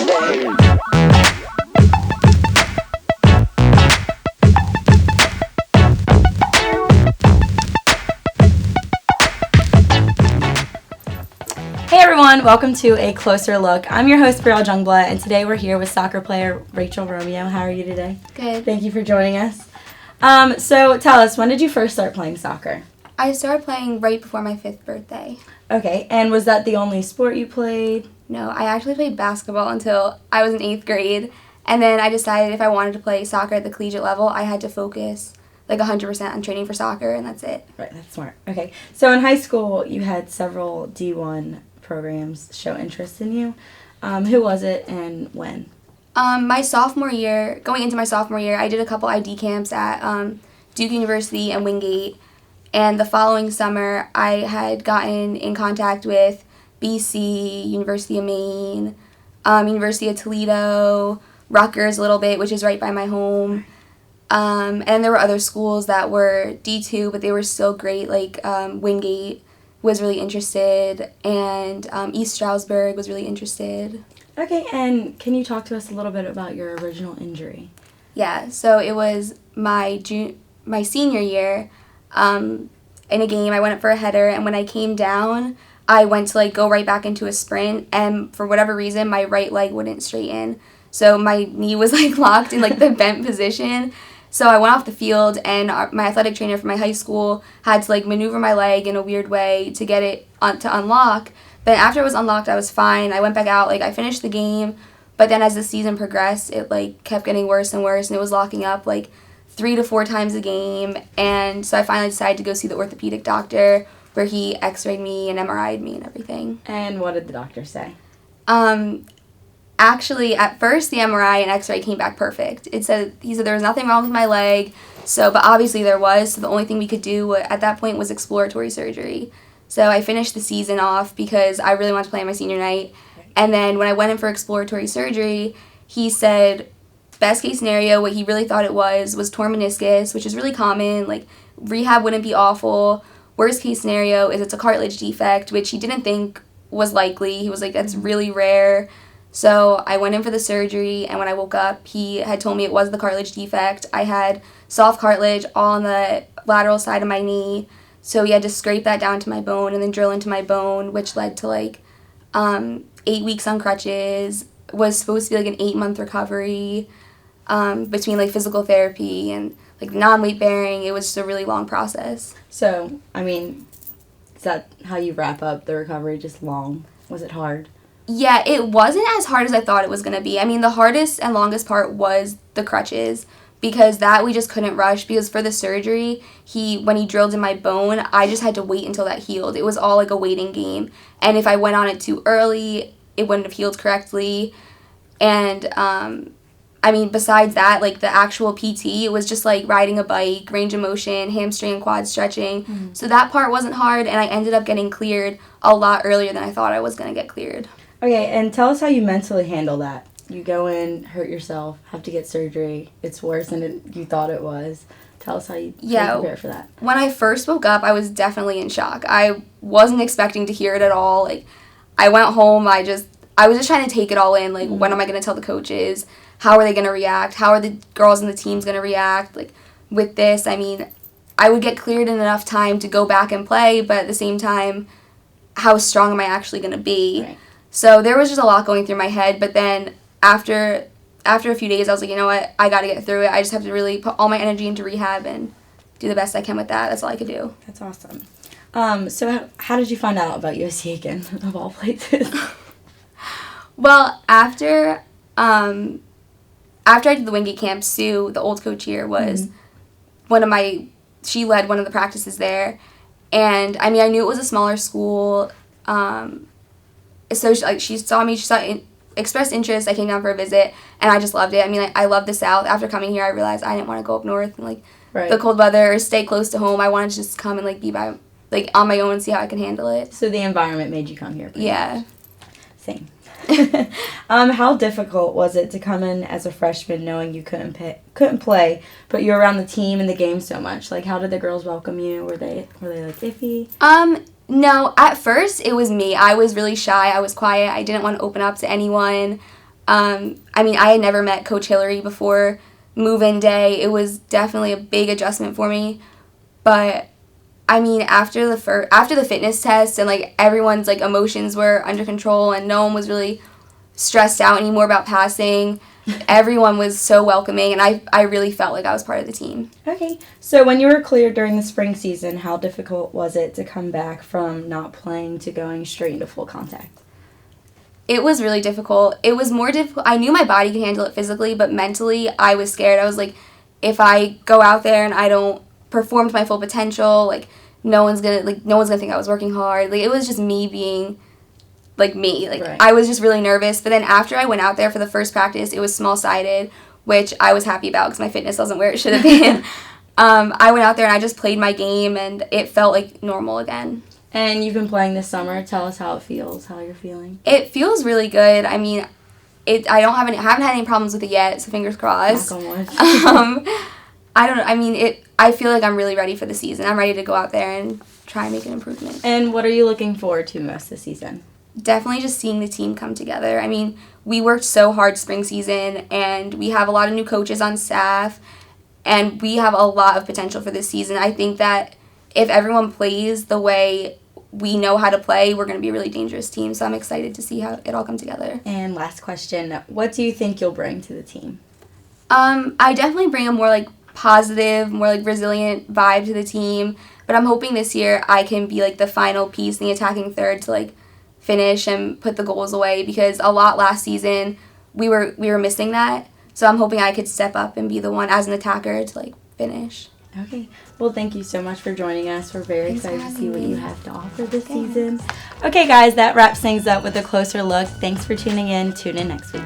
Hey everyone, welcome to A Closer Look. I'm your host, Brielle Jungblut, and today we're here with soccer player Rachael Romeo. How are you today? Good. Thank you for joining us. So tell us, when did you first start playing soccer? I started playing right before my 5th birthday. Okay, and was that the only sport you played? No, I actually played basketball until I was in 8th grade, and then I decided if I wanted to play soccer at the collegiate level, I had to focus like 100% on training for soccer, and that's it. Right, that's smart. Okay, so in high school, you had several D1 programs show interest in you. Who was it and when? My sophomore year, going into my sophomore year, I did a couple ID camps at Duke University and Wingate, and the following summer, I had gotten in contact with BC, University of Maine, University of Toledo, Rutgers a little bit, which is right by my home. And there were other schools that were D2, but they were still great, like Wingate was really interested, and East Stroudsburg was really interested. Okay, and can you talk to us a little bit about your original injury? Yeah, so it was my senior year. In a game, I went up for a header, and when I came down, I went to go right back into a sprint, and for whatever reason, my right leg wouldn't straighten. So my knee was locked in the bent position. So I went off the field, and my athletic trainer from my high school had to like maneuver my leg in a weird way to get it to unlock. But after it was unlocked, I was fine. I went back out, I finished the game. But then as the season progressed, it kept getting worse and worse, and it was locking up 3 to 4 times a game. And so I finally decided to go see the orthopedic doctor, where he x-rayed me and MRI'd me and everything. And what did the doctor say? Actually, at first, the MRI and x-ray came back perfect. He said there was nothing wrong with my leg, but obviously there was, so the only thing we could do at that point was exploratory surgery. So I finished the season off because I really wanted to play on my senior night. And then when I went in for exploratory surgery, he said best case scenario, what he really thought it was torn meniscus, which is really common. Rehab wouldn't be awful. Worst case scenario is it's a cartilage defect, which he didn't think was likely. He was like, that's really rare. So I went in for the surgery, and when I woke up, he had told me it was the cartilage defect. I had soft cartilage all on the lateral side of my knee, so he had to scrape that down to my bone and then drill into my bone, which led to 8 weeks on crutches. Was supposed to be an 8-month recovery between physical therapy and non-weight bearing. It was just a really long process. So, is that how you wrap up the recovery? Just long? Was it hard? Yeah, it wasn't as hard as I thought it was going to be. The hardest and longest part was the crutches, because that we just couldn't rush, because for the surgery, when he drilled in my bone, I just had to wait until that healed. It was all a waiting game. And if I went on it too early, it wouldn't have healed correctly. And, besides that, the actual PT, it was just riding a bike, range of motion, hamstring and quad stretching. Mm-hmm. So that part wasn't hard, and I ended up getting cleared a lot earlier than I thought I was going to get cleared. Okay, and tell us how you mentally handle that. You go in, hurt yourself, have to get surgery. It's worse than you thought it was. Tell us how you prepare for that. When I first woke up, I was definitely in shock. I wasn't expecting to hear it at all. I went home, I was just trying to take it all in. Mm-hmm. When am I going to tell the coaches? How are they going to react? How are the girls in the teams going to react? With this, I would get cleared in enough time to go back and play, but at the same time, how strong am I actually going to be? Right. So there was just a lot going through my head, but then after a few days, I was like, you know what, I got to get through it. I just have to really put all my energy into rehab and do the best I can with that. That's all I could do. That's awesome. So how did you find out about USC Aiken, of all places? Well, after I did the Wingate camp, Sue, the old coach here, was she led one of the practices there. And, I knew it was a smaller school. So she saw me, expressed interest. I came down for a visit, and I just loved it. I love the South. After coming here, I realized I didn't want to go up north and right. the cold weather or stay close to home. I wanted to just come and be by on my own and see how I can handle it. So the environment made you come here. Yeah. Much. Same. How difficult was it to come in as a freshman knowing you couldn't play, but you're around the team and the game so much? How did the girls welcome you? Were they iffy? No, at first it was me. I was really shy. I was quiet. I didn't want to open up to anyone. I mean, I had never met Coach Hillary before move-in day. It was definitely a big adjustment for me. But, I mean, after the fitness test and, like, everyone's, like, emotions were under control and no one was really stressed out anymore about passing, everyone was so welcoming, and I really felt like I was part of the team. Okay. So when you were cleared during the spring season, how difficult was it to come back from not playing to going straight into full contact? It was really difficult. It was more difficult. I knew my body could handle it physically, but mentally I was scared. I was like, if I go out there and I don't perform to my full potential, like no one's gonna think I was working hard. Like it was just me being like me. Like right. I was just really nervous. But then after I went out there for the first practice, it was small-sided, which I was happy about because my fitness wasn't where it should have been. I went out there and I just played my game and it felt like normal again. And you've been playing this summer. Tell us how it feels, how you're feeling. It feels really good. I mean, I haven't had any problems with it yet, so fingers crossed. Knock on wood. I don't know. I mean, I feel like I'm really ready for the season. I'm ready to go out there and try and make an improvement. And what are you looking forward to most this season? Definitely just seeing the team come together. I mean, we worked so hard spring season, and we have a lot of new coaches on staff, and we have a lot of potential for this season. I think that if everyone plays the way we know how to play, we're going to be a really dangerous team. So I'm excited to see how it all come together. And last question, what do you think you'll bring to the team? I definitely bring a more like positive, more like resilient vibe to the team. But I'm hoping this year I can be like the final piece in the attacking third to like finish and put the goals away, because a lot last season we were missing that. So I'm hoping I could step up and be the one as an attacker to like finish. Okay. Well, thank you so much for joining us. We're very excited to see what you have to offer this season. Okay, guys, that wraps things up with a closer look. Thanks for tuning in. Tune in next week.